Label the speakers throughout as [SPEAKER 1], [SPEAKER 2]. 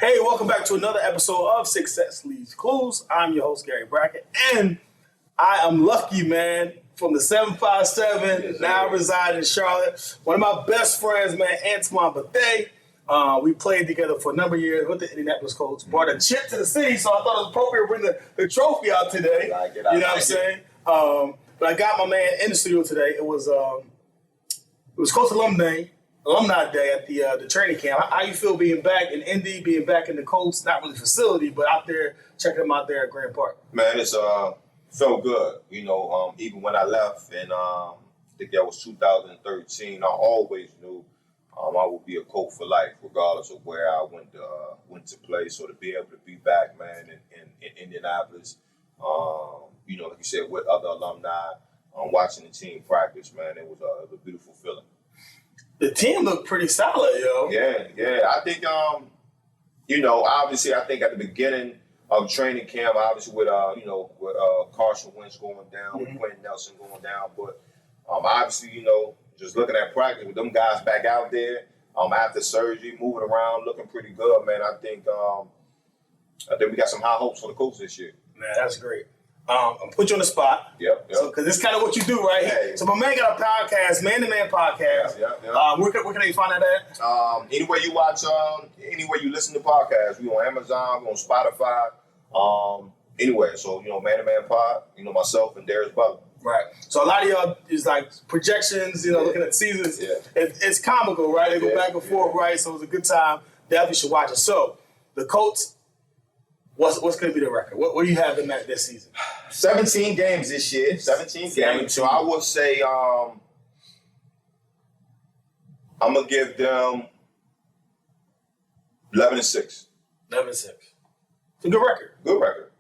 [SPEAKER 1] Hey, welcome back to another episode of Success Leaves Clues. I'm your host, Gary Brackett, and I am lucky, man, from the 757, now I reside in Charlotte. One of my best friends, man, Antoine Bethea. We played together for a number of years with the Indianapolis Colts. Brought a chip to the city, so I thought it was appropriate to bring the trophy out today. You know what I'm saying? But I got my man in the studio today. It was Colts Alumni Day at the training camp. How you feel being back in Indy, being back in the Colts, not really facility, but out there, checking them out there at Grand Park?
[SPEAKER 2] Man, it's felt good. Even when I left, and I think that was 2013, I always knew I would be a Colt for life, regardless of where I went to play. So to be able to be back, man, in Indianapolis, like you said, with other alumni, watching the team practice, man, it was a beautiful feeling.
[SPEAKER 1] The team looked pretty solid, yo.
[SPEAKER 2] Yeah. I think, obviously, I think at the beginning of training camp, obviously with Carson Wentz going down, with Quentin Nelson going down, but obviously, just looking at practice with them guys back out there, after surgery, moving around, looking pretty good, man. I think we got some high hopes for the Colts this year.
[SPEAKER 1] Man, that's great. I'm put you on the spot.
[SPEAKER 2] Yep.
[SPEAKER 1] So, because this is kind of what you do, right?
[SPEAKER 2] Hey.
[SPEAKER 1] So my man got a podcast, Man to Man podcast.
[SPEAKER 2] Yeah.
[SPEAKER 1] Where can they find that at?
[SPEAKER 2] Anywhere you watch, anywhere you listen to podcasts, we on Amazon, we on Spotify, anywhere. So, Man to Man Pod, myself and Darius Butler.
[SPEAKER 1] Right. So a lot of y'all is like projections, looking at seasons.
[SPEAKER 2] Yeah.
[SPEAKER 1] It's comical, right? They go back and forth, right? So it was a good time. Definitely should watch it. So the Colts, what's going to be the record? What do you have them at this season?
[SPEAKER 2] 17 games this year. 17 games. So I would say I'm going to give them 11-6.
[SPEAKER 1] 11-6. It's a good record.
[SPEAKER 2] Good record.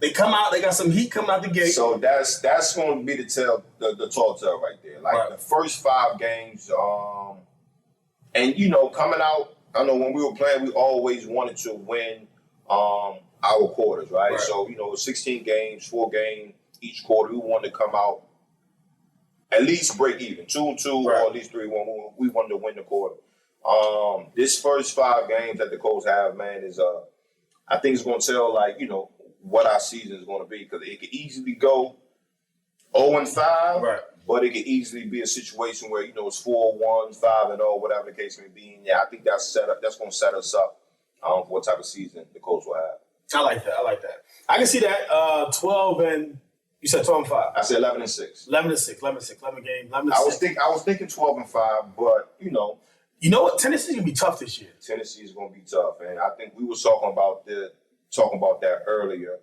[SPEAKER 1] They come out, they got some heat coming out the gate.
[SPEAKER 2] So that's going to be the tall tale right there. Like the first 5 games, and coming out, I know when we were playing, we always wanted to win our quarters, right? So, 16 games, 4 games each quarter, we wanted to come out at least break even, 2-2 or at least 3-1. We wanted to win the quarter. This first 5 games that the Colts have, man, is I think it's going to tell, what our season is going to be, because it could easily go 0-5, but it could easily be a situation where it's 4-1, 5-0, whatever the case may be. And I think that's going to set us up for what type of season the Colts will have.
[SPEAKER 1] I like that. I can see that. 12 and you said 12-5.
[SPEAKER 2] I said 11-6.
[SPEAKER 1] 11 games. 11-6.
[SPEAKER 2] I was thinking 12-5, but
[SPEAKER 1] you know what? Tennessee's gonna be tough this year.
[SPEAKER 2] Tennessee is gonna be tough, and I think we were talking about that earlier.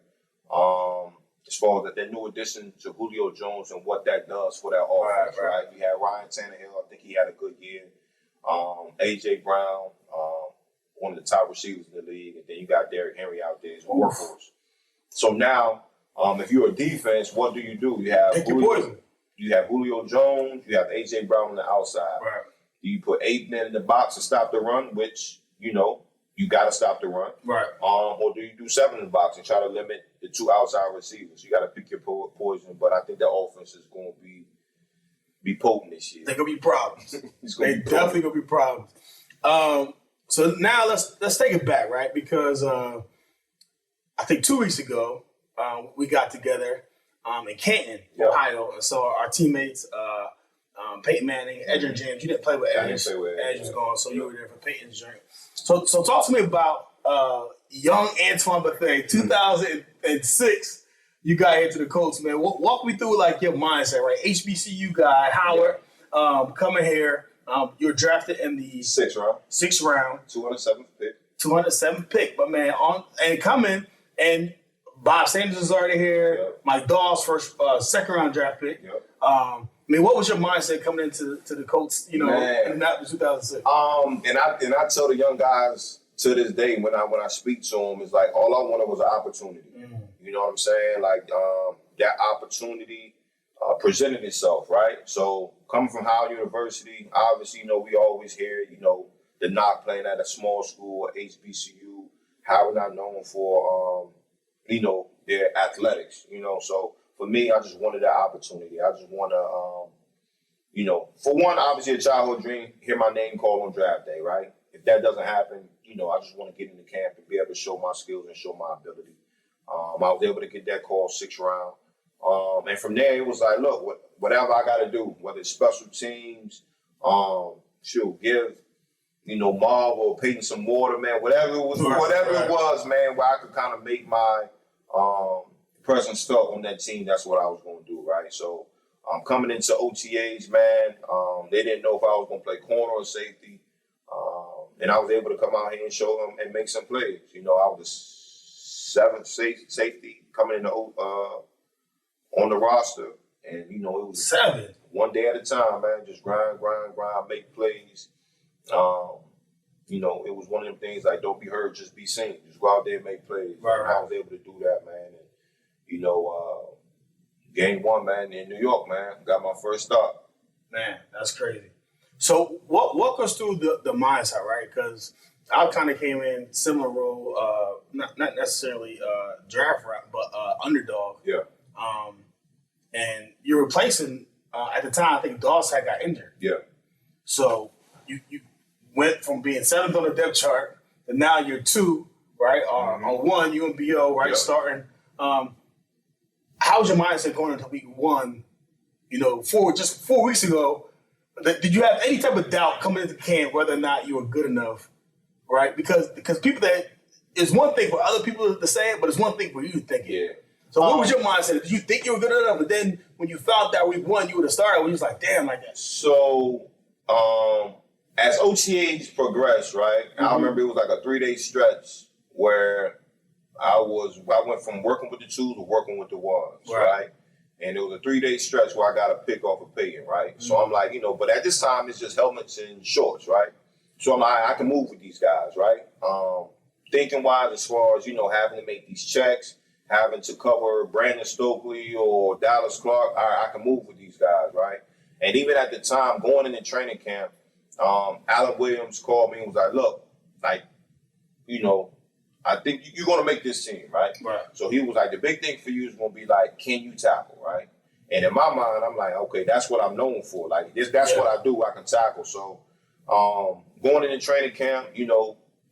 [SPEAKER 2] As far as that new addition to Julio Jones and what that does for that offense, right? We had Ryan Tannehill. I think he had a good year. A.J. Brown, one of the top receivers in the league, and then you got Derrick Henry out there as a workhorse. So now, if you're a defense, what do? You have Julio Jones, you have A.J. Brown on the outside.
[SPEAKER 1] Right.
[SPEAKER 2] Do you put 8 men in the box to stop the run, which, you got to stop the run.
[SPEAKER 1] Right.
[SPEAKER 2] Or do you do 7 in the box and try to limit the 2 outside receivers? You got to pick your poison, but I think the offense is going to be potent this year.
[SPEAKER 1] They're going to be problems. Definitely going to be problems. So now let's take it back, right? Because I think 2 weeks ago we got together in Canton, Ohio, and so our teammates Peyton Manning, Edgerrin James. You didn't play with Edgerrin. Edgerrin was gone, so you were there for Peyton's journey. So talk to me about young Antoine Bethea, 2006. You got here to the Colts, man. Walk me through your mindset, right? HBCU guy, Howard, coming here. You're drafted in the
[SPEAKER 2] 6th round.
[SPEAKER 1] 6th round.
[SPEAKER 2] 207th pick.
[SPEAKER 1] 207th pick, but man, coming and Bob Sanders is already here.
[SPEAKER 2] Yep.
[SPEAKER 1] Mike Dawes, first 2nd round draft pick.
[SPEAKER 2] Yep.
[SPEAKER 1] What was your mindset coming into the Colts, in 2006?
[SPEAKER 2] And I tell the young guys to this day when I speak to them, it's like all I wanted was an opportunity. Mm-hmm. You know what I'm saying? That opportunity presented itself, right? So coming from Howard University, obviously, we always hear, the knock playing at a small school or HBCU, Howard not known for, their athletics, So for me, I just wanted that opportunity. I just want to, for one, obviously a childhood dream, hear my name called on draft day, right? if that doesn't happen, I just want to get into camp and be able to show my skills and show my ability. I was able to get that call 6th round. And from there, it was like, look, whatever I got to do, whether it's special teams, give, Marv or Peyton some water, man, whatever it was, man, where I could kind of make my presence felt on that team, that's what I was going to do, right? So coming into OTAs, man, they didn't know if I was going to play corner or safety. And I was able to come out here and show them and make some plays. I was the 7th safety coming in on the roster. And, it was
[SPEAKER 1] 7.
[SPEAKER 2] One day at a time, man. Just grind, make plays. It was one of them things like, don't be heard, just be seen. Just go out there and make plays.
[SPEAKER 1] Right.
[SPEAKER 2] And I was able to do that, man. And, game 1, man, in New York, man. Got my first start.
[SPEAKER 1] Man, that's crazy. So walk us through the mindset, right? Because I kind of came in similar role, not necessarily draft route, but underdog.
[SPEAKER 2] Yeah.
[SPEAKER 1] And you're replacing, at the time, I think Doss had got injured.
[SPEAKER 2] Yeah.
[SPEAKER 1] So you went from being 7th on the depth chart, and now you're 2, right? On 1, you and BO, right, starting. How was your mindset going into week 1? Just 4 weeks ago, did you have any type of doubt coming into camp whether or not you were good enough, right? Because people it's one thing for other people to say it, but it's one thing for you to think it.
[SPEAKER 2] Yeah.
[SPEAKER 1] So what was your mindset? Did you think you were good enough? But then when you found out week 1 you would have started, you was like, damn, like that.
[SPEAKER 2] So as OTAs progressed, right, I remember it was like a 3-day stretch where I went from working with the 2s to working with the 1s, right? And it was a 3-day stretch where I got a pick off of Peyton, right? So I'm like, but at this time it's just helmets and shorts, right? So I'm like, I can move with these guys, right? Thinking wise, as far as, having to make these checks, having to cover Brandon Stokely or Dallas Clark, I can move with these guys, right? And even at the time, going into training camp, Alan Williams called me and was like, look, like, I think you're going to make this team, right?
[SPEAKER 1] Right.
[SPEAKER 2] So he was like, the big thing for you is going to be like, can you tackle, right? And in my mind, I'm like, okay, that's what I'm known for. Like, that's what I do. I can tackle. So going into training camp,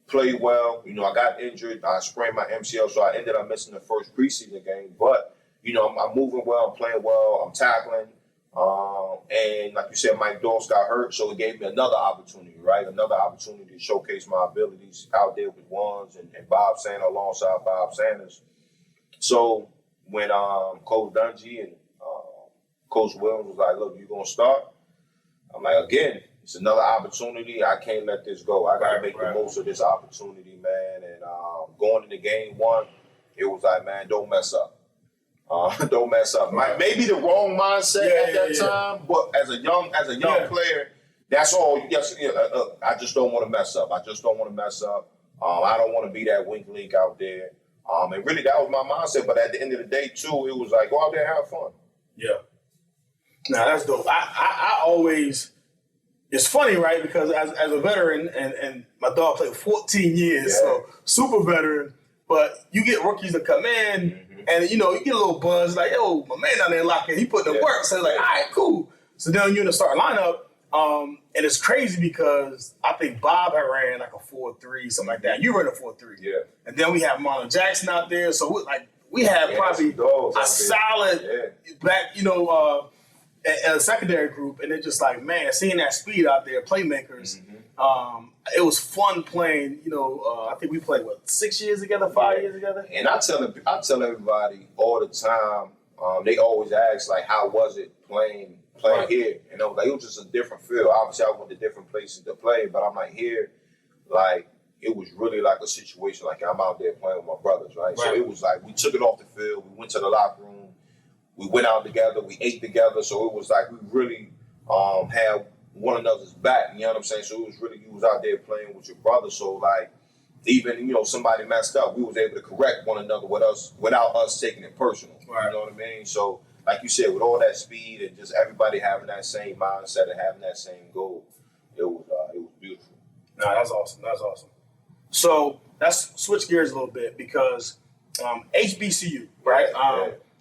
[SPEAKER 2] played well. I got injured. I sprained my MCL, so I ended up missing the first preseason game. But, I'm moving well. I'm playing well. I'm tackling. And like you said, Mike Doss got hurt, so it gave me another opportunity, right? Another opportunity to showcase my abilities out there with 1s and Bob Sanders, alongside Bob Sanders. So when Coach Dungy and Coach Williams was like, look, you're going to start? I'm like, again, it's another opportunity. I can't let this go. I got to make the most of this opportunity, man. And going into game 1, it was like, man, don't mess up. Don't mess up. Maybe the wrong mindset at that time, but as a young player, that's all. Yes, I just don't want to mess up. I don't want to be that weak link out there. And really, that was my mindset. But at the end of the day, too, it was like, go out there and have fun.
[SPEAKER 1] Yeah. Now that's dope. I always. It's funny, right? Because as a veteran, and my dog played 14 years, so super veteran. But you get rookies to come in. And, you get a little buzz, like, yo, my man down there locked in, he put in work. So, like, all right, cool. So then you're in the starting lineup, and it's crazy because I think Bob had ran like a 4-3, something like that. You ran a 4-3.
[SPEAKER 2] Yeah.
[SPEAKER 1] And then we have Marlon Jackson out there. So, we have probably a solid back, a secondary group. And it's just like, man, seeing that speed out there, playmakers, it was fun playing. I think we played 6 years together, 5 years together. And
[SPEAKER 2] I tell everybody all the time. They always ask like, how was it playing here? And I was like, it was just a different feel. Obviously, I went to different places to play, but I'm like here, like it was really like a situation like I'm out there playing with my brothers, right? So it was like we took it off the field, we went to the locker room, we went out together, we ate together. So it was like we really had one another's back, you know what I'm saying? So it was really, you was out there playing with your brother. So like, even, somebody messed up, we was able to correct one another without us taking it personal.
[SPEAKER 1] Right.
[SPEAKER 2] You know what I mean? So like you said, with all that speed and just everybody having that same mindset and having that same goal, it was beautiful.
[SPEAKER 1] No, that's awesome. So let's switch gears a little bit because HBCU, right?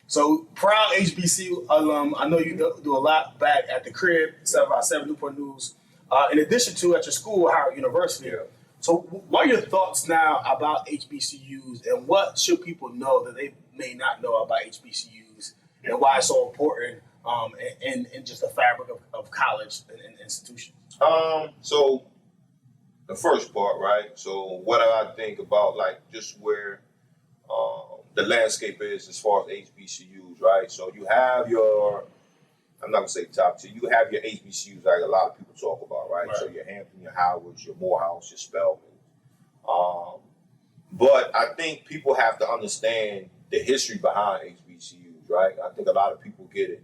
[SPEAKER 1] So proud HBCU alum. I know you do a lot back at the crib, 757 Newport News. in addition to at your school, Howard University.
[SPEAKER 2] Yeah.
[SPEAKER 1] So what are your thoughts now about HBCUs, and what should people know that they may not know about HBCUs, and why it's so important in just the fabric of college and institutions?
[SPEAKER 2] So the first part, right? So what do I think about like just where the landscape is as far as HBCUs, right? So you have your, I'm not gonna say top tier, you have your HBCUs like a lot of people talk about, right? So your Hampton, your Howards, your Morehouse, your Spelman. But I think people have to understand the history behind HBCUs, right? I think a lot of people get it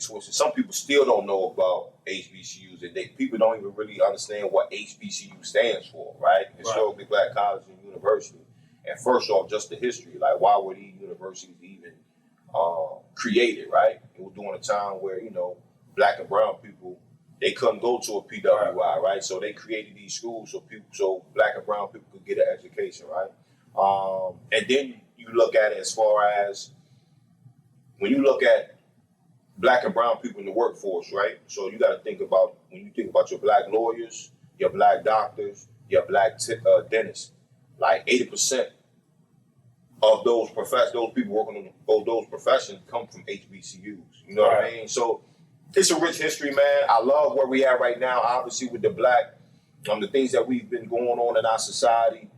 [SPEAKER 2] twisted. Some people still don't know about HBCUs, and people don't even really understand what HBCU stands for, right? Historically Black College and University. And first off, just the history, like why were these universities even created, right? It was during a time where, Black and brown people, they couldn't go to a PWI, right? So they created these schools so Black and brown people could get an education, right? And then you look at it as far as when you look at Black and brown people in the workforce, right? So you got to think about, when you think about your Black lawyers, your Black doctors, your Black dentists, like 80% of those people working on those professions come from HBCUs. You know what I mean? So it's a rich history, man. I love where we at right now, obviously with the Black, the things that we've been going on in our society,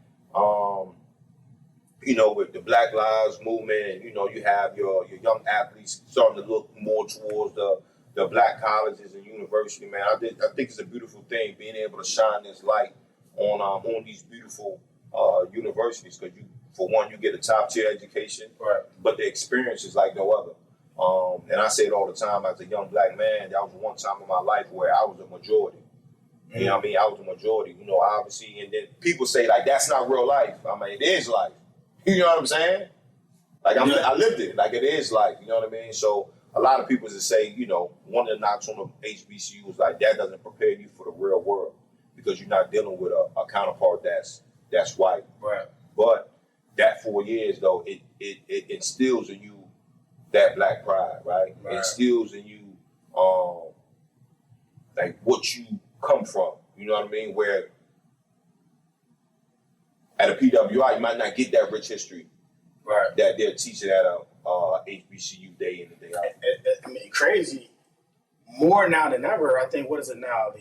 [SPEAKER 2] with the Black Lives Movement, and, you have your young athletes starting to look more towards the Black colleges and university, man. I think it's a beautiful thing being able to shine this light on these beautiful universities, because for one, you get a top tier education, but the experience is like no other. And I say it all the time as a young Black man, that was one time in my life where I was a majority. You know what I mean? I was a majority, obviously. And then people say, like, that's not real life. I mean, it is life. You know what I'm saying? Like, I lived it. Like, it is life. You know what I mean? So a lot of people just say, one of the knocks on the HBCU is like, that doesn't prepare you for the real world, because you're not dealing with a counterpart that's white.
[SPEAKER 1] Right.
[SPEAKER 2] But that 4 years, though, it instills in you that Black pride, right? It instills in you like what you come from. You know what I mean? Where at a PWI, you might not get that rich history that they're teaching at a HBCU day in and day out.
[SPEAKER 1] I mean, crazy. More now than ever. I think, what is it now?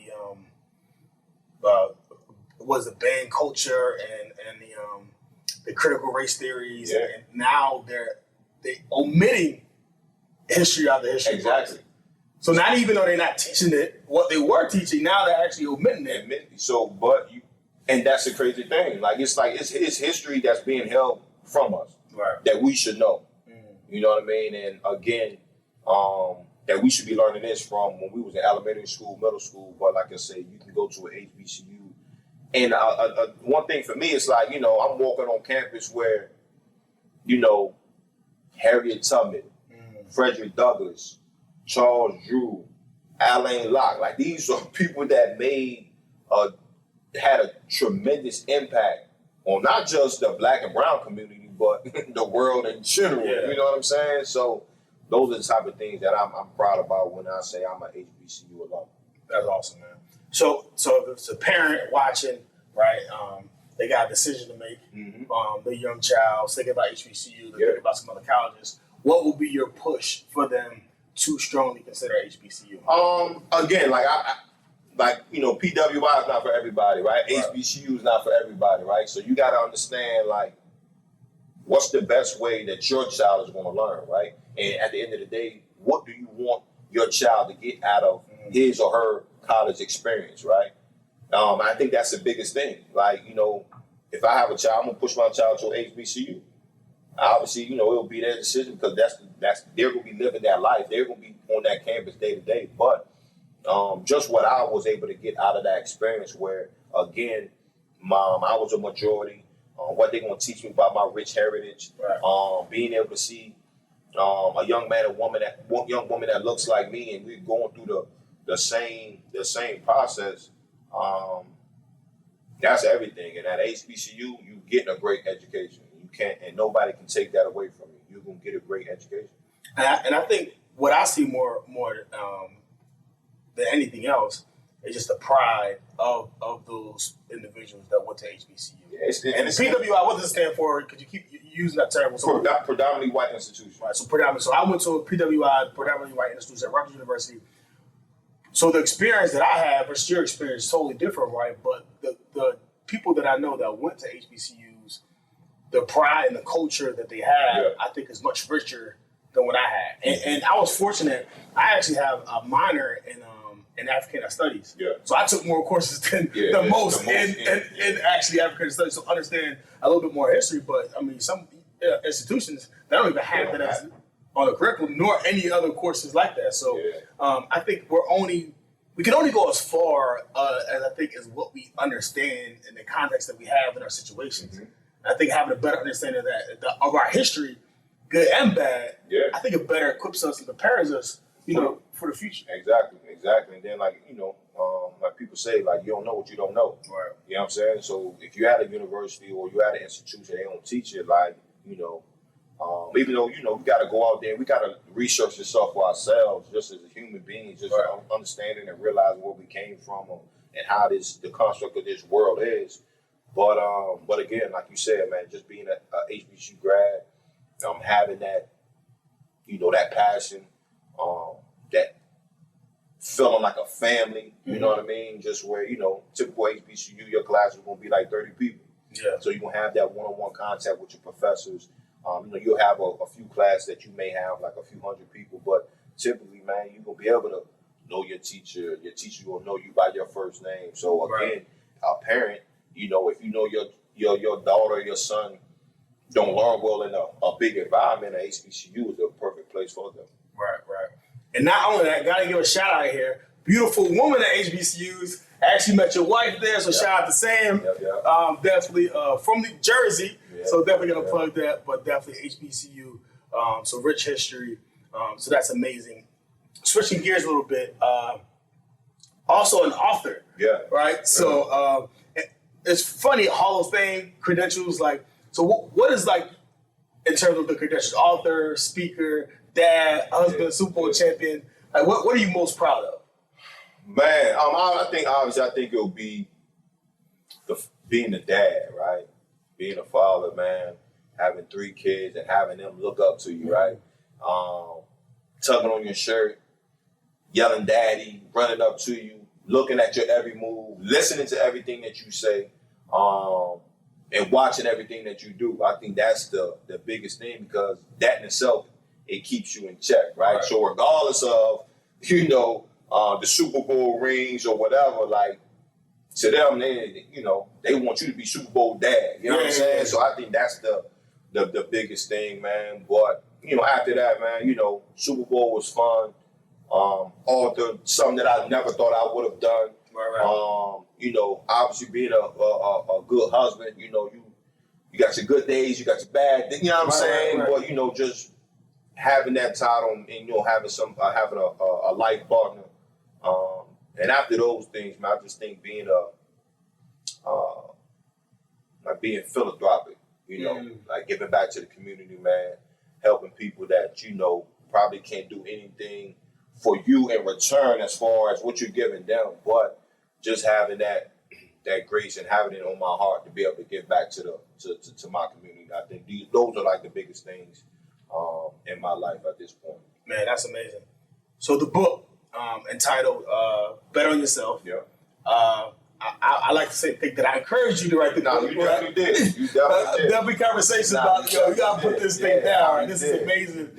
[SPEAKER 1] The band culture and the critical race theories, and now they omitting history out of the history.
[SPEAKER 2] Exactly.
[SPEAKER 1] Class. So not even though they're not teaching it, what they were teaching, now they're actually omitting it.
[SPEAKER 2] So, and that's the crazy thing. It's history that's being held from us that we should know. You know what I mean? And again, that we should be learning this from when we was in elementary school, middle school. But like I say, you can go to an HBCU. And one thing for me is like, I'm walking on campus where, Harriet Tubman, Frederick Douglass, Charles Drew, Alain Locke, like these are people that had a tremendous impact on not just the Black and brown community, but the world in general. Yeah. You know what I'm saying? So those are the type of things that I'm proud about when I say I'm an HBCU alum.
[SPEAKER 1] That's awesome, man. So if it's a parent watching, right, they got a decision to make, their young child, thinking about HBCU, they're thinking about some other colleges, what will be your push for them to strongly consider HBCU?
[SPEAKER 2] Again, PWI is not for everybody, right? HBCU is not for everybody, right? So you got to understand, like, what's the best way that your child is going to learn, right? And at the end of the day, what do you want your child to get out of his or her college experience, right? I think that's the biggest thing. Like, if I have a child, I'm going to push my child to an HBCU. Obviously, it'll be their decision, because they're going to be living that life. They're going to be on that campus day to day. But just what I was able to get out of that experience where, again, I was a majority, what they're going to teach me about my rich heritage, being able to see a young woman that looks like me, and we're going through the same process. That's everything. And at HBCU, you getting a great education. You can't, and nobody can take that away from you. You're gonna get a great education.
[SPEAKER 1] And I think what I see more than anything else is just the pride of those individuals that went to HBCU.
[SPEAKER 2] Yeah,
[SPEAKER 1] and PWI, what does it stand for? Because you keep using that term. So,
[SPEAKER 2] predominantly white institution.
[SPEAKER 1] Right. So predominantly. So I went to a PWI, predominantly white institution at Rutgers University. So the experience that I have versus your experience is totally different, right? But the people that I know that went to HBCUs, the pride and the culture that they have, I think is much richer than what I had. And I was fortunate. I actually have a minor in African Studies.
[SPEAKER 2] Yeah.
[SPEAKER 1] So I took more courses than most in actually African Studies. So understand a little bit more history. But I mean, some institutions, they don't even have that as on the curriculum, nor any other courses like that. So I think we can only go as far as I think is what we understand in the context that we have in our situations. Mm-hmm. I think having a better understanding of our history, good and bad, I think it better equips us and prepares us, for the future.
[SPEAKER 2] Exactly. And then, like people say, like, you don't know what you don't know.
[SPEAKER 1] Right.
[SPEAKER 2] You know what I'm saying? So if you're at a university or you're at an institution, they don't teach it, like, even though, we got to go out there, we got to research this stuff for ourselves, just as a human being, just understanding and realizing where we came from and how the construct of this world is. But again, like you said, man, just being a HBCU grad, having that, that passion, that feeling like a family, you know what I mean? Just where, typical HBCU, your class is going to be like 30 people.
[SPEAKER 1] Yeah.
[SPEAKER 2] So you're going to have that one-on-one contact with your professors. You'll have a few classes that you may have like a few hundred people, but typically, man, you're going to be able to know your teacher. Your teacher will know you by your first name. So again, a parent, if you know your daughter or your son don't learn well in a big environment, an HBCU is the perfect place for them.
[SPEAKER 1] Right. And not only that, gotta give a shout out here. Beautiful woman at HBCUs. I actually met your wife there, so shout out to Sam. Definitely from New Jersey, so definitely gonna plug that. But definitely HBCU, so rich history. So that's amazing. Switching gears a little bit. Also an author. Right. So it's funny, Hall of Fame credentials. Like, so what is like in terms of the credentials? Author, speaker, dad, husband, Super Bowl champion. Like, what are you most proud of?
[SPEAKER 2] Man, I think it'll be being a dad, right? Being a father, man, having 3 kids and having them look up to you, right? Tugging on your shirt, yelling daddy, running up to you, looking at your every move, listening to everything that you say, and watching everything that you do. I think that's the biggest thing, because that in itself, it keeps you in check, right? So regardless of, the Super Bowl rings or whatever, like, to them, they want you to be Super Bowl dad. You know what I'm saying? So I think that's the biggest thing, man. But, after that, man, Super Bowl was fun. Something that I never thought I would have done. Obviously being a good husband, you got your good days, you got your bad days, you know what I'm saying? But, just having that title and, having a life partner. And after those things, man, I just think being being philanthropic, like giving back to the community, man, helping people that, probably can't do anything for you in return as far as what you're giving them, but just having that grace and having it on my heart to be able to give back to my community. I think those are like the biggest things in my life at this point.
[SPEAKER 1] Man, that's amazing. So the book entitled "Bet on Yourself." I like to think that I encouraged you to write the book.
[SPEAKER 2] You definitely did. You definitely did.
[SPEAKER 1] There'll be conversations about, you gotta put this thing down. Right? This is amazing.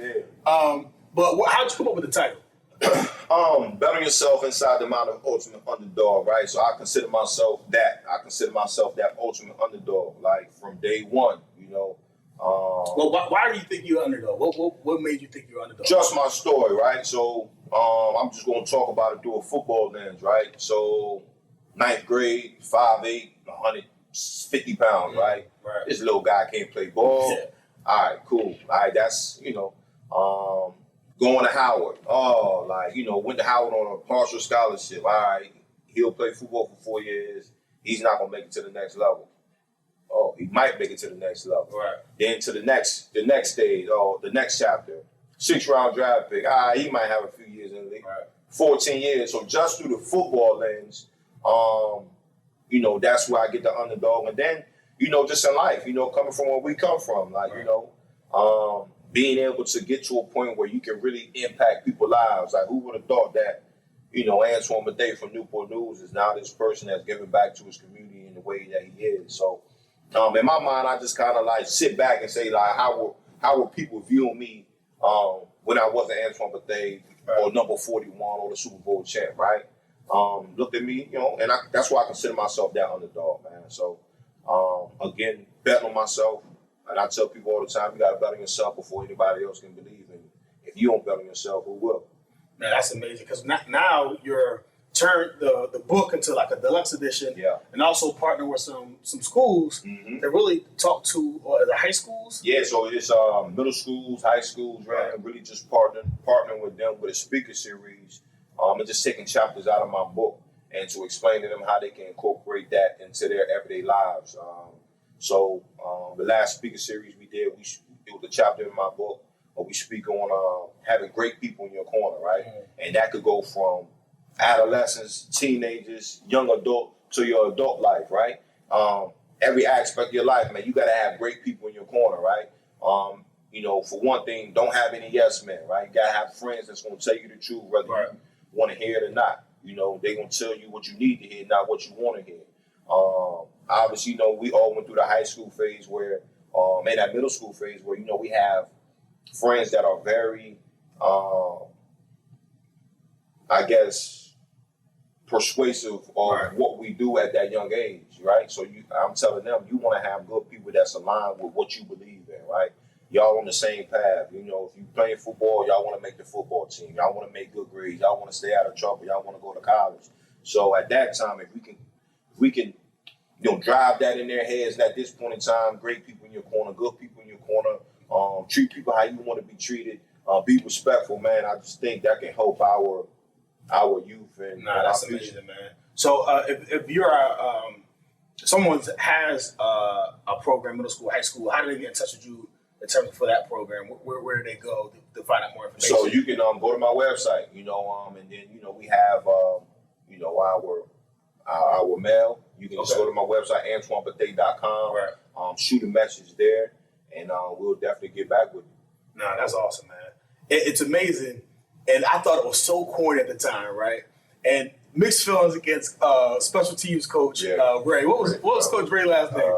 [SPEAKER 1] But how'd you come up with the title?
[SPEAKER 2] Bet on Yourself inside the mind of ultimate underdog, right? So I consider myself that. I consider myself that ultimate underdog, like from day one,
[SPEAKER 1] Well, why do you think you're an underdog? What made you think you're an underdog?
[SPEAKER 2] Just my story, right? So I'm just going to talk about it through a football lens, right? So 9th grade, 5'8", 150 pounds, right? This little guy can't play ball.
[SPEAKER 1] Yeah.
[SPEAKER 2] All right, cool. All right, that's, going to Howard. Went to Howard on a partial scholarship. All right, he'll play football for 4 years. He's not going to make it to the next level. Oh, he might make it to the next level.
[SPEAKER 1] Right.
[SPEAKER 2] Then to the next stage, the next chapter. 6th round draft pick. He might have a few years in the league.
[SPEAKER 1] Right.
[SPEAKER 2] 14 years. So just through the football lens, you know, that's where I get the underdog. And then, you know, just in life, you know, coming from where we come from, like, you know, being able to get to a point where you can really impact people's lives. Like, who would have thought that, you know, Antoine Bethea from Newport News is now this person that's giving back to his community in the way that he is. So, in my mind, I just kind of like sit back and say, like, how will people view me when I wasn't Antoine Bethea or number 41 or the Super Bowl champ, right? Looked at me, you know, and that's why I consider myself that underdog, man. So, again, betting on myself. And I tell people all the time, you got to bet on yourself before anybody else can believe in you. If you don't bet on yourself, who will?
[SPEAKER 1] Man, that's amazing because now you're turned the book into like a deluxe edition, and also partner with some schools that really talk to the high schools. Yeah, so it's middle schools, high schools, right? And really just partnering with them with a speaker series, and just taking chapters out of my book and to explain to them how they can incorporate that into their everyday lives. So the last speaker series we did, it was a chapter in my book. We speak on having great people in your corner, right? And that could go from adolescents, teenagers, young adult to your adult life, right? Every aspect of your life, man, you got to have great people in your corner, right? You know, for one thing, don't have any yes men, right? You got to have friends that's going to tell you the truth, whether you want to hear it or not. You know, they're going to tell you what you need to hear, not what you want to hear. Obviously, you know, we all went through the high school phase where, and that middle school phase where, you know, we have friends that are very, I guess, persuasive of what we do at that young age, right? So I'm telling them, you want to have good people that's aligned with what you believe in, right? Y'all on the same path. You know, if you playing football, y'all want to make the football team. Y'all want to make good grades. Y'all want to stay out of trouble. Y'all want to go to college. So at that time, if we can, you know, drive that in their heads. And at this point in time, great people in your corner, good people in your corner, treat people how you want to be treated, be respectful, man. I just think that can help our youth. And that's amazing, man. So if you're someone has a program, middle school, high school, how do they get in touch with you in terms for that program? Where do they go to find out more information?
[SPEAKER 2] So you can go to my website, you know, and then, you know, we have, you know, our mail. You can just go to my website, AntoineBethea.com, shoot a message there, and we'll definitely get back with you.
[SPEAKER 1] No, that's awesome, man. It's amazing. And I thought it was so corny at the time, right? And mixed feelings against special teams coach Ray. What was Coach Ray's last name?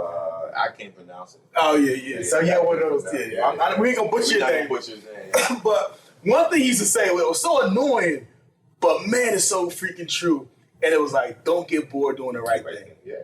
[SPEAKER 2] I can't pronounce it.
[SPEAKER 1] Oh, yeah. So you had one of those. Yeah. We ain't going to butcher your name. But one thing he used to say, it was so annoying, but man, it's so freaking true. And it was like, don't get bored doing the right thing.
[SPEAKER 2] Yeah.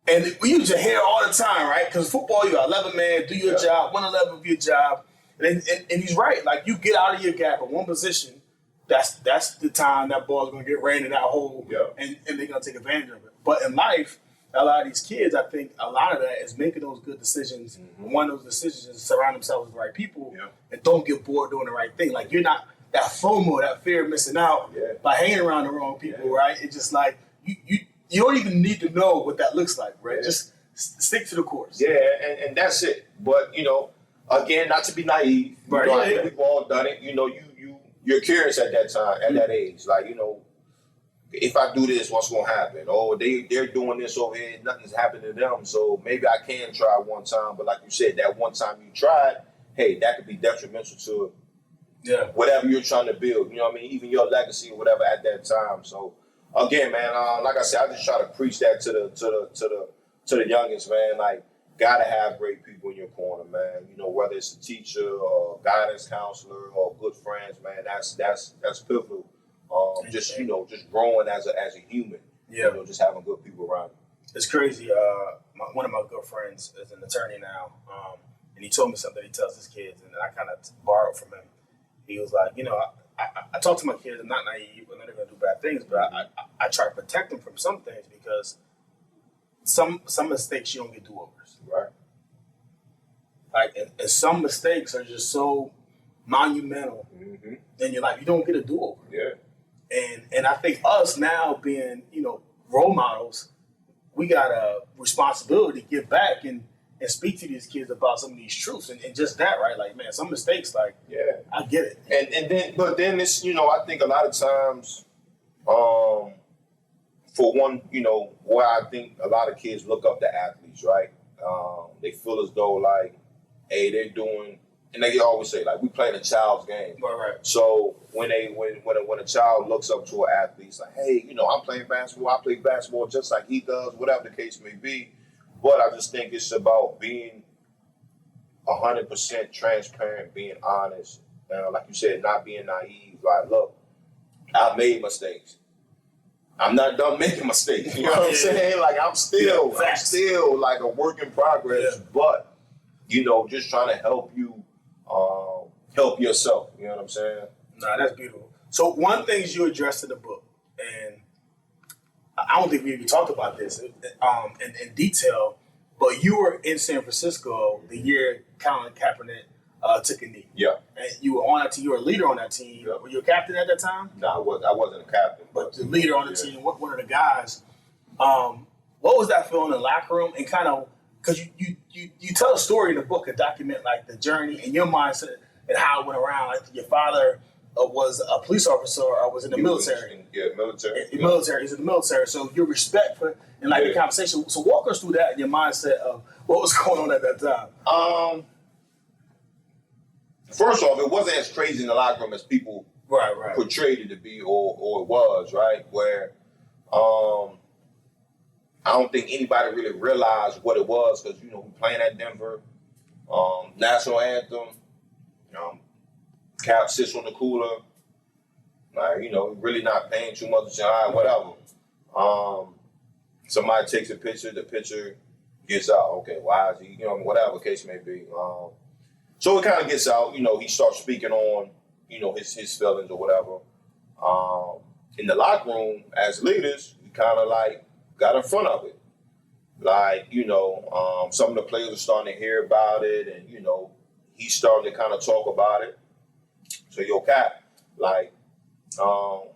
[SPEAKER 1] And we used to hear all the time, right? Because football, you got 11 man, do your job, 111 of your job. And he's right. Like, you get out of your gap at one position, that's the time that ball's going to get ran in that hole, and they're going to take advantage of it. But in life, a lot of these kids, I think a lot of that is making those good decisions. And one of those decisions is surround themselves with the right people and don't get bored doing the right thing. Like, you're not that FOMO, that fear of missing out by hanging around the wrong people, right? It's just like you don't even need to know what that looks like, right? Just stick to the course.
[SPEAKER 2] Yeah, and that's it. But, you know, again, not to be naive.
[SPEAKER 1] Right.
[SPEAKER 2] You know, I think we've all done it. You know, you're curious at that time, at that age. Like, you know, if I do this, what's going to happen? Oh, they're doing this over here, nothing's happening to them. So maybe I can try one time. But like you said, that one time you tried, hey, that could be detrimental to whatever you're trying to build. You know what I mean? Even your legacy or whatever at that time. So again, man, like I said, I just try to preach that to the youngest, man. Like, gotta have great people in your corner, man. You know, whether it's a teacher or guidance counselor or good friends, man. That's pivotal. Just, you know, just growing as a human. You know, just having good people around you.
[SPEAKER 1] It's crazy. One of my good friends is an attorney now, and he told me something he tells his kids, and I kind of borrowed from him. He was like, you know, I talk to my kids. I'm not naive. I'm not going to do bad things, but I try to protect them from some things because some mistakes you don't get do-overs.
[SPEAKER 2] Right.
[SPEAKER 1] Like, and some mistakes are just so monumental in your life. You don't get a do-over.
[SPEAKER 2] Yeah.
[SPEAKER 1] And I think us now being, you know, role models, we got a responsibility to give back and and speak to these kids about some of these truths and just that, right? Like, man, some mistakes, like, I get it.
[SPEAKER 2] But then it's, I think a lot of times, for one, where I think a lot of kids look up to athletes, right? They feel as though like, hey, they're doing, and they always say like, we playing a child's game.
[SPEAKER 1] Right.
[SPEAKER 2] So when a child looks up to an athlete, it's like, hey, I'm playing basketball. I play basketball just like he does, whatever the case may be. But I just think it's about being 100% transparent, being honest. Like you said, not being naive. Like, look, I made mistakes. I'm not done making mistakes. You know what I'm saying? Like I'm still like a work in progress. But just trying to help you, help yourself. You know what I'm saying?
[SPEAKER 1] Nah, that's beautiful. So one thing you addressed in the book, and I don't think we even talked about this in detail, but you were in San Francisco the year Colin Kaepernick took a knee.
[SPEAKER 2] Yeah.
[SPEAKER 1] And you were on that team. You were a leader on that team. Yeah. Were you a captain at that time?
[SPEAKER 2] No, I wasn't a captain.
[SPEAKER 1] But the leader on the team, one of the guys. What was that feeling in the locker room? And kind of, because you tell a story in the book, a document like the journey and your mindset and how it went around. Like your father was a police officer or was in the military.
[SPEAKER 2] Military.
[SPEAKER 1] He's in the military. So your respect for and like the conversation. So walk us through that and your mindset of what was going on at that time.
[SPEAKER 2] First off, it wasn't as crazy in the locker room as people portrayed it to be or it was, right? Where I don't think anybody really realized what it was because, we playing at Denver, national anthem, Cap sits on the cooler, like, really not paying too much attention, whatever. Somebody takes a picture, the picture gets out. Okay, why is he, whatever the case may be. So it kind of gets out, he starts speaking on, his feelings or whatever. In the locker room, as leaders, we kind of like got in front of it. Like, some of the players are starting to hear about it and, he's starting to kind of talk about it. So, yo, Cap, like, can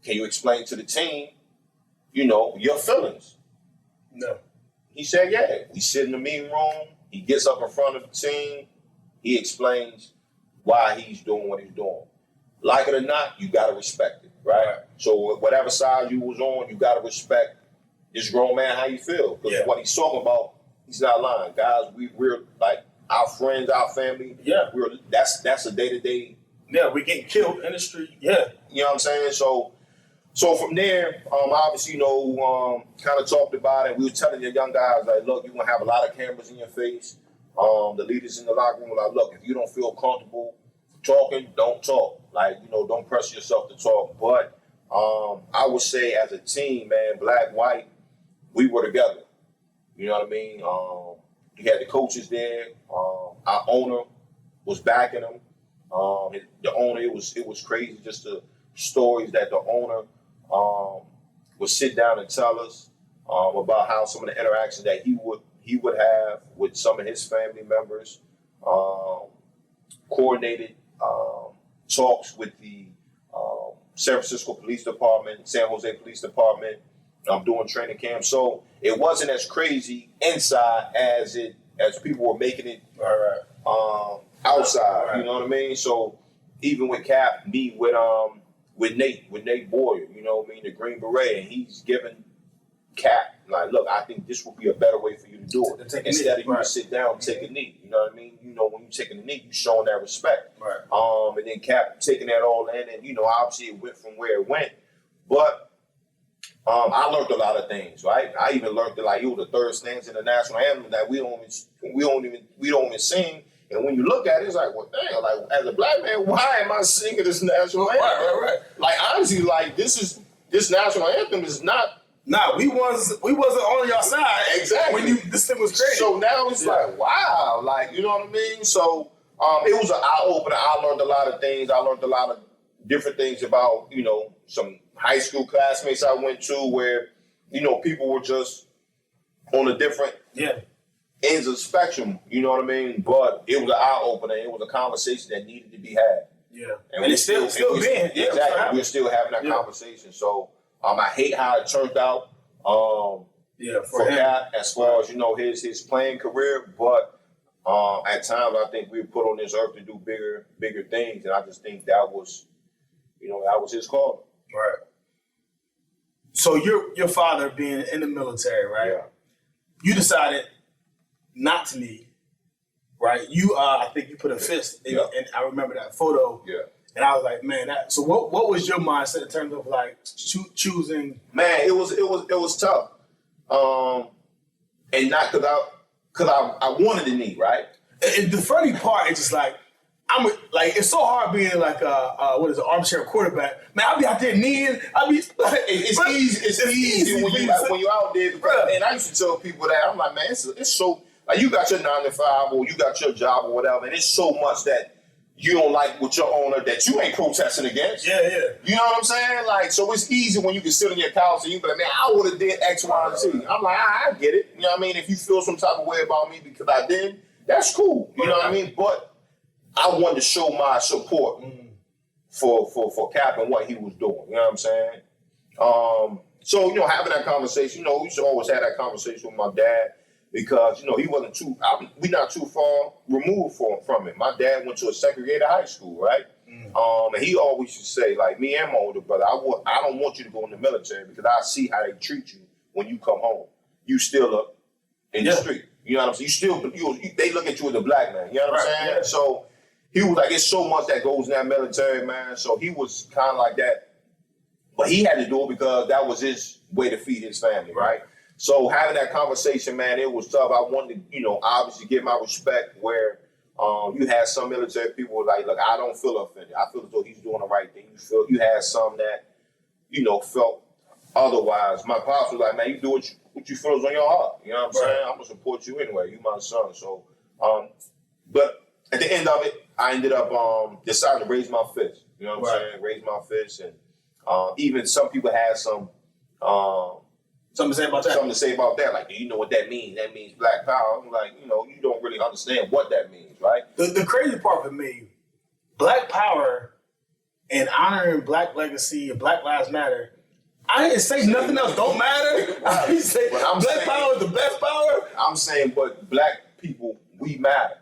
[SPEAKER 2] you explain to the team, your feelings?
[SPEAKER 1] No.
[SPEAKER 2] He said, yeah. We sit in the meeting room. He gets up in front of the team. He explains why he's doing what he's doing. Like it or not, you got to respect it, right? So whatever side you was on, you got to respect this grown man, how you feel. Because what he's talking about, he's not lying. Guys, we're like our friends, our family.
[SPEAKER 1] Yeah.
[SPEAKER 2] That's a day-to-day.
[SPEAKER 1] Yeah, we're getting killed in the street. Yeah.
[SPEAKER 2] You know what I'm saying? So from there, obviously, kind of talked about it. We were telling the young guys, like, look, you're going to have a lot of cameras in your face. The leaders in the locker room were like, look, if you don't feel comfortable talking, don't talk. Like, don't press yourself to talk. But I would say as a team, man, black, white, we were together. You know what I mean? We had the coaches there. Our owner was backing them. The owner, it was crazy just the stories that the owner would sit down and tell us about how some of the interactions that he would have with some of his family members, coordinated talks with the San Francisco Police Department, San Jose Police Department, doing training camps. So it wasn't as crazy inside as people were making it outside. Right. You know what I mean? So even with Cap, me with Nate Boyer, the Green Beret, and he's giving Cap, like, look, I think this would be a better way for you to do it. Instead of you to sit down and take a knee. You know what I mean? When you're taking a knee, you're showing that respect. Right. And then Cap taking that all in, and, obviously it went from where it went. But I learned a lot of things, right? I even learned that, like, it was the third stanza in the national anthem that we don't even sing. And when you look at it, it's like, well, damn, like, as a black man, why am I singing this national anthem? Right. Like, honestly, like, this national anthem is not.
[SPEAKER 1] Nah, we wasn't on your side.
[SPEAKER 2] Exactly.
[SPEAKER 1] When this thing was created.
[SPEAKER 2] So now it's like, wow, like, you know what I mean? So it was an eye-opener. I learned a lot of things. I learned a lot of different things about, some high school classmates I went to where, people were just on a different ends of the spectrum, you know what I mean? But it was an eye-opener. It was a conversation that needed to be had.
[SPEAKER 1] Yeah. And it's still being.
[SPEAKER 2] Yeah, exactly. We're still having that conversation. So I hate how it turned out. for Cap as far as his playing career, but at times I think we were put on this earth to do bigger things, and I just think that was his call.
[SPEAKER 1] Right. So your father being in the military, right?
[SPEAKER 2] Yeah.
[SPEAKER 1] You decided not to leave, right? You I think you put a fist in, and I remember that photo.
[SPEAKER 2] Yeah.
[SPEAKER 1] And I was like, man, so what was your mindset in terms of like choosing?
[SPEAKER 2] Man, it was tough. And not because I wanted to knee, right?
[SPEAKER 1] And the funny part is just like it's so hard being like an armchair quarterback. Man, I'll be out there kneeing.
[SPEAKER 2] It's easy when you out there. And I used to tell people that I'm like, man, it's so like you got your 9 to 5 or you got your job or whatever, and it's so much that you don't like with your owner that you ain't protesting against.
[SPEAKER 1] Yeah.
[SPEAKER 2] You know what I'm saying? Like, so it's easy when you can sit on your couch and you be like, man, I would have did X, Y, and Z. I'm like, I get it. You know what I mean? If you feel some type of way about me because I did, that's cool. You know what I mean? But I wanted to show my support for Cap and what he was doing. You know what I'm saying? So, having that conversation, we should always have that conversation with my dad. Because, he wasn't we not too far removed from it. My dad went to a segregated high school, right? And he always used to say, like, me and my older brother, I don't want you to go in the military because I see how they treat you when you come home. You still up in the street. You know what I'm saying? They look at you as a black man. You know what I'm saying? Yeah. So he was like, it's so much that goes in that military, man. So he was kind of like that. But he had to do it because that was his way to feed his family, right? So having that conversation, man, it was tough. I wanted to, obviously give my respect where you had some military people like, look, I don't feel offended. I feel as though he's doing the right thing. You had some that, felt otherwise. My pops was like, man, you do what you feel is on your heart. You know what I'm saying? I'm going to support you anyway. You my son. So, but at the end of it, I ended up deciding to raise my fist. You know what I'm saying? Raise my fist. And even some people had some...
[SPEAKER 1] Something to say about that?
[SPEAKER 2] Something to say about that. Like, do you know what that means? That means black power. I'm like, you don't really understand what that means, right?
[SPEAKER 1] The crazy part for me, black power and honoring black legacy and Black Lives Matter, I didn't say nothing else don't matter. I didn't say black power is the best power.
[SPEAKER 2] I'm saying, but black people, we matter.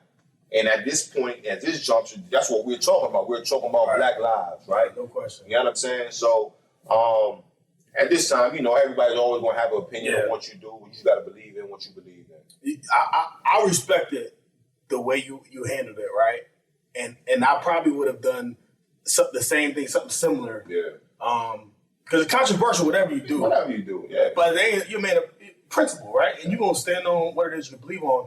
[SPEAKER 2] And at this point, at this juncture, that's what we're talking about. We're talking about black lives, right?
[SPEAKER 1] No question.
[SPEAKER 2] You know what I'm saying? So, at this time, everybody's always going to have an opinion on what you do. You just got to believe in what you believe in.
[SPEAKER 1] I respected the way you handled it, right? And I probably would have done the same thing, something similar.
[SPEAKER 2] Yeah.
[SPEAKER 1] Because it's controversial, whatever you do.
[SPEAKER 2] Whatever you do, yeah.
[SPEAKER 1] But you made a principle, right? And you're going to stand on what it is you believe on.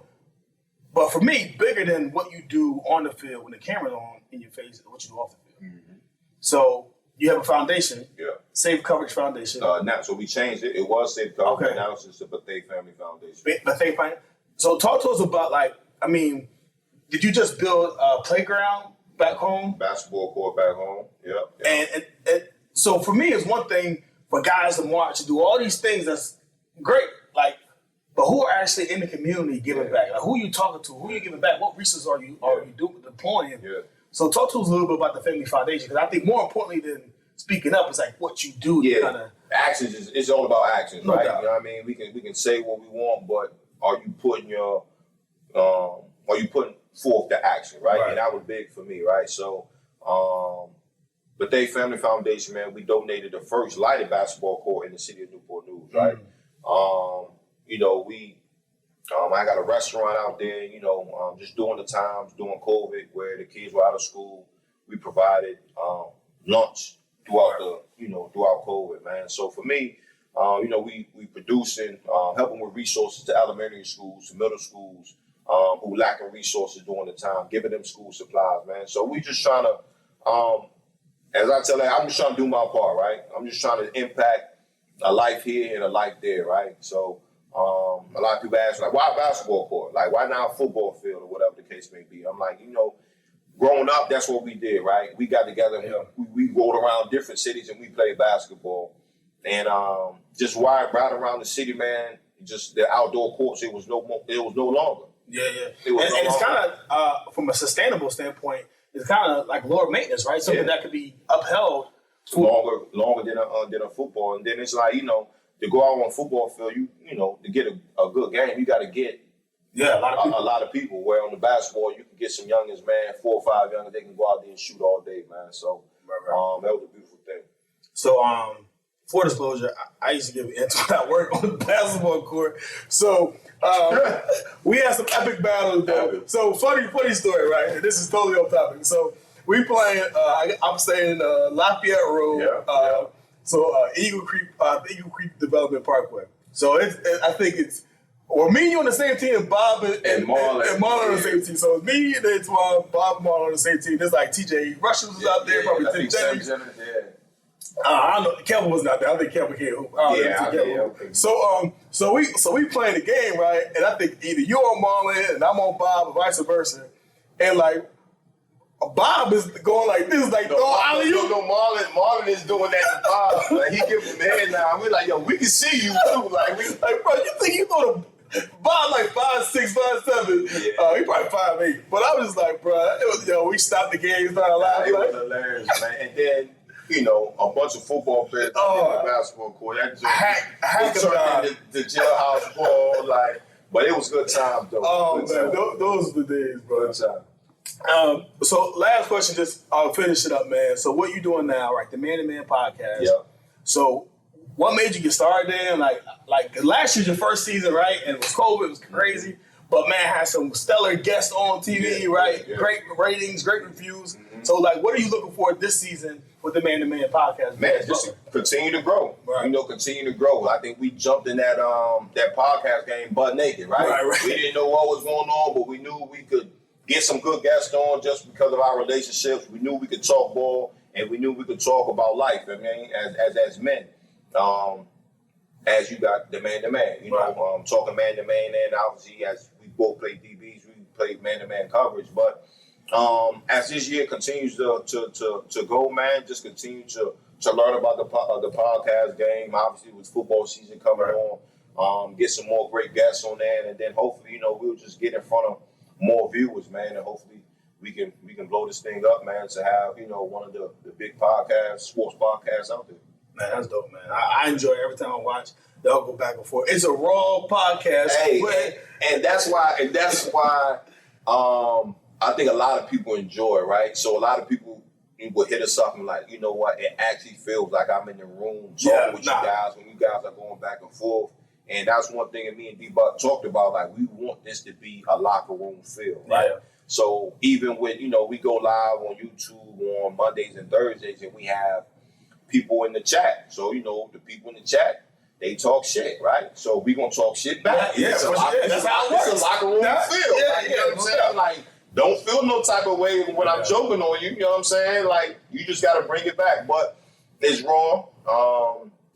[SPEAKER 1] But for me, bigger than what you do on the field when the camera's on in your face is what you do off the field. Mm-hmm. So you have a foundation, Safe Coverage Foundation.
[SPEAKER 2] So we changed it. It was Safe Coverage. Now it's just the Bethea Family Foundation.
[SPEAKER 1] Bethea Family. So talk to us about, did you just build a playground back home?
[SPEAKER 2] Basketball court back home,
[SPEAKER 1] And so for me, it's one thing for guys to march and do all these things. That's great. But who are actually in the community giving back? Like, who are you talking to? Who are you giving back? What resources are you deploying? Yeah. So talk to us a little bit about the Family Foundation, because I think more importantly than speaking up is like what you do.
[SPEAKER 2] Yeah, actions it's all about actions,
[SPEAKER 1] no
[SPEAKER 2] right?
[SPEAKER 1] Doubt.
[SPEAKER 2] You know what I mean? We can say what we want, but are you putting forth the action, right? And that was big for me, right? So, Bethea Family Foundation, man, we donated the first lighted basketball court in the city of Newport News, right? I got a restaurant out there, just during the times, during COVID, where the kids were out of school. We provided lunch throughout throughout COVID, man. So for me, we producing, helping with resources to elementary schools, to middle schools, who lacking resources during the time, giving them school supplies, man. So we just trying to, as I tell you, I'm just trying to do my part, right? I'm just trying to impact a life here and a life there, right? So a lot of people ask, like, why a basketball court? Like, why not a football field or whatever the case may be? I'm like, growing up, that's what we did, right? We got together, we rode around different cities and we played basketball. And just right around the city, man, just the outdoor courts, it was no longer.
[SPEAKER 1] Yeah. It's kind of, from a sustainable standpoint, it's kind of like lower maintenance, right? Something that could be upheld
[SPEAKER 2] longer than a football. And then it's like, to go out on a football field, you know, to get a good game, you got to get a lot of people. Where on the basketball, you can get some youngins, man, 4 or 5 youngins, they can go out there and shoot all day, man. So that was a beautiful thing.
[SPEAKER 1] So full disclosure, I used to give Antoine work on the basketball court. So we had some epic battles, though. So funny story, right? And this is totally off topic. So we playing. I'm staying in Lafayette Road. So Eagle Creek Development Parkway. So I think it's. Or me and you on the same team, and Bob and Marlon on the same team. So it's me and Antoine, Bob and Marlon on the same team. There's like TJ Rushers was out there, probably Tim Jennings. I don't know. Kevin was not there. I think Kevin can't hoop. Okay. So we playing the game, right? And I think either you're on Marlon and I'm on Bob, or vice versa. And like Bob is going like this, like
[SPEAKER 2] Marlon is doing that to Bob. Like he give him the head now. We're like, yo, we can see you too. Like
[SPEAKER 1] bro, you think you throw the Bob like 5'6", 5'7". He probably 5'8". But I was just like, bro, it was we stopped the game, started laughing.
[SPEAKER 2] It was hilarious, man. And then, you know, a bunch of football players in the basketball court. That just turned into the jailhouse ball, like. But it was good times, though.
[SPEAKER 1] Oh man, those were the days, bro.
[SPEAKER 2] Good time.
[SPEAKER 1] So last question, just I'll finish it up, man. So what you doing now, right? The Man to Man podcast.
[SPEAKER 2] Yeah.
[SPEAKER 1] So what made you get started in? Like last year's your first season, right? And it was COVID, it was crazy. But man, had some stellar guests on TV, right? Yeah. Great ratings, great reviews. Mm-hmm. So like, what are you looking for this season with the Man to Man podcast?
[SPEAKER 2] Man, just continue to grow. Right. You know, continue to grow. I think we jumped in that podcast game butt naked, right? We didn't know what was going on, but we knew we could get some good guests on just because of our relationships. We knew we could talk ball, and we knew we could talk about life. I mean, as men, as you got the man to man, you know, talking man to man, and obviously as we both played DBs, we played man to man coverage. But as this year continues to go, man, just continue to learn about the podcast game. Obviously, with football season coming on, get some more great guests on there, and then hopefully, you know, we'll just get in front of more viewers, man, and hopefully we can blow this thing up, man, to have, you know, one of the big podcasts, sports podcasts out there.
[SPEAKER 1] Man, that's dope, man. I enjoy it every time I watch. They'll go back and forth. It's a raw podcast.
[SPEAKER 2] Hey, and that's why I think a lot of people enjoy it, right? So a lot of people will hit us up and like, you know what, it actually feels like I'm in the room talking with you guys when you guys are going back and forth. And that's one thing that me and D-Buck talked about, like we want this to be a locker room feel, right? Yeah. So even with, you know, we go live on YouTube on Mondays and Thursdays and we have people in the chat. So, you know, the people in the chat, they talk shit, right? So we gonna talk shit back.
[SPEAKER 1] That's how it works.
[SPEAKER 2] It's a locker room feel. You know what I'm saying? Like, don't feel no type of way when I'm joking on you. You know what I'm saying? Like, you just gotta bring it back. But it's raw.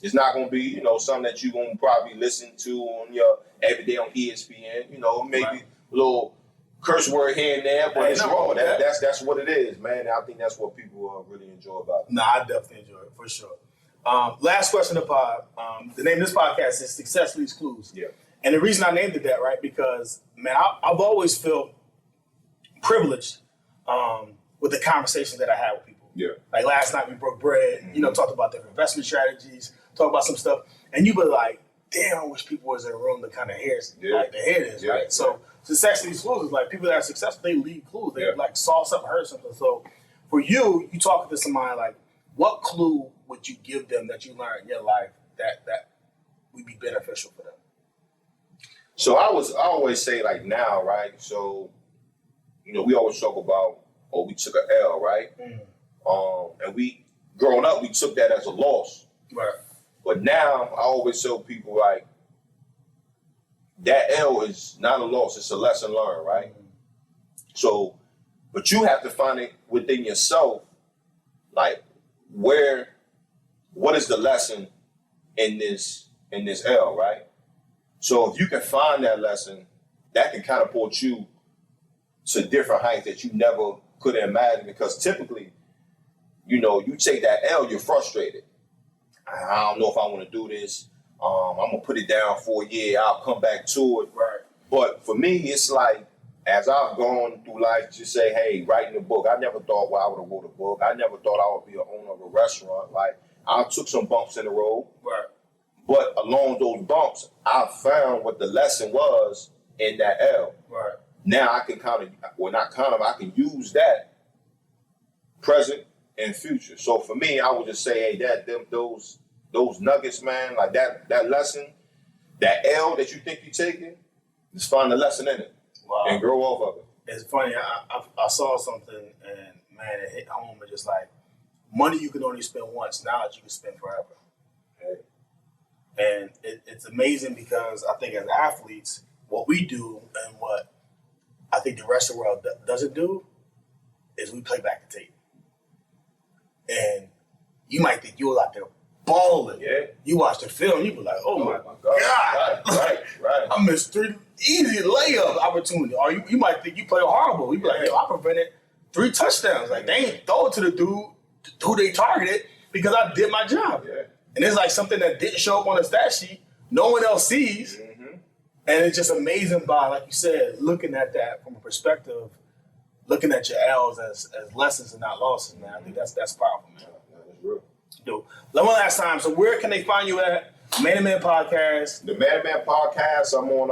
[SPEAKER 2] It's not gonna be, you know, something that you're gonna probably listen to on your every day on ESPN. You know, maybe a little curse word here and there, but it's raw. That's what it is, man. I think that's what people really enjoy about it.
[SPEAKER 1] Nah, I definitely enjoy it for sure. Last question of the pod. The name of this podcast is Success Leaves Clues. Yeah. And the reason I named it that, right, because, man, I've always felt privileged with the conversations that I had with people. Yeah. Like last night we broke bread, you know, talked about different investment strategies, talked about some stuff, and you were like, damn, I wish people was in a room to kind of hear this, right? So Success Leaves Clues is like people that are successful, they leave clues. They like saw something, heard something. So for you talking to somebody like, what clue would you give them that you learned in your life that would be beneficial for them?
[SPEAKER 2] So I always say like now, right? So, you know, we always talk about, we took an L, right? And we, growing up, we took that as a loss. Right. But now I always tell people like, that L is not a loss, it's a lesson learned, right? So, but you have to find it within yourself, like what is the lesson in this L, right? So if you can find that lesson, that can catapult you to different heights that you never could imagine, because typically, you know, you take that L, you're frustrated. I don't know if I want to do this. I'm going to put it down for a year. I'll come back to it. Right. But for me, it's like, as I've gone through life, just say, hey, writing a book. I never thought I would have wrote a book. I never thought I would be an owner of a restaurant. Like, I took some bumps in the road. Right. But along those bumps, I found what the lesson was in that L.
[SPEAKER 1] Right.
[SPEAKER 2] Now I can I can use that present and future. So for me, I would just say, hey, those nuggets, man, like that lesson, that L that you think you're taking, just find the lesson in it and grow off of it.
[SPEAKER 1] It's funny. I saw something and man, it hit home. And just like money you can only spend once, knowledge you can spend forever.
[SPEAKER 2] Okay.
[SPEAKER 1] And it's amazing because I think as athletes, what we do and what I think the rest of the world doesn't do is we play back the tape. And you might think you're out there balling.
[SPEAKER 2] Yeah.
[SPEAKER 1] You watch the film, you be like, oh my God.
[SPEAKER 2] Right.
[SPEAKER 1] I missed 3 easy layup opportunity. Or you might think you play horrible. You be like, yo, I prevented 3 touchdowns. Like, they ain't throw it to the dude who they targeted because I did my job.
[SPEAKER 2] Yeah.
[SPEAKER 1] And it's like something that didn't show up on the stat sheet. No one else sees.
[SPEAKER 2] Mm-hmm.
[SPEAKER 1] And it's just amazing by, like you said, looking at that from a perspective, looking at your L's as lessons and not losses, man. I think that's powerful, man.
[SPEAKER 2] That's real.
[SPEAKER 1] Dude, one last time. So where can they find you at? Man to Man Podcast.
[SPEAKER 2] The Man to Man Podcast. I'm on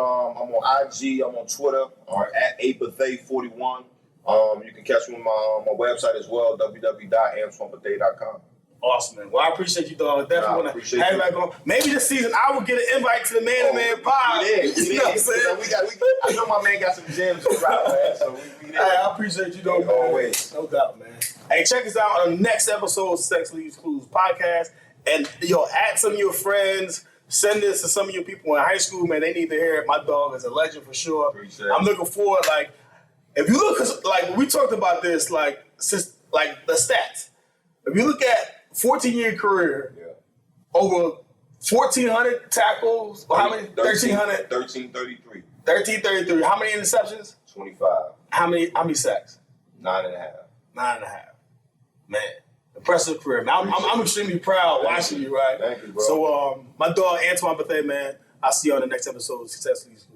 [SPEAKER 2] IG. I'm on Twitter or at Bethea41. You can catch me on my website as well, www.antoinebethea.com.
[SPEAKER 1] Awesome, man. Well, I appreciate you, dog. Definitely want to have you back on. Maybe this season I will get an invite to the Man to Man Pod. You know what I'm saying?
[SPEAKER 2] I know my man got some gems to drop, man. So we there.
[SPEAKER 1] Hey, I appreciate you, though, man.
[SPEAKER 2] Always.
[SPEAKER 1] No doubt, man. Hey, check us out on the next episode of Sex Leaves Clues podcast. And, add some of your friends. Send this to some of your people in high school, man. They need to hear it. My dog is a legend for sure.
[SPEAKER 2] Appreciate it.
[SPEAKER 1] I'm looking forward, if you look, we talked about this, since the stats. If you look at 14-year career, over 1,400 tackles, or how many? 1,300?
[SPEAKER 2] 1,333.
[SPEAKER 1] 1,333. How many interceptions?
[SPEAKER 2] 25.
[SPEAKER 1] How many sacks?
[SPEAKER 2] 9.5.
[SPEAKER 1] 9.5. Man, impressive career. Man, I'm extremely proud watching you, right?
[SPEAKER 2] Thank you, bro.
[SPEAKER 1] So, my dog, Antoine Bethea, man, I'll see you on the next episode of Success Leads.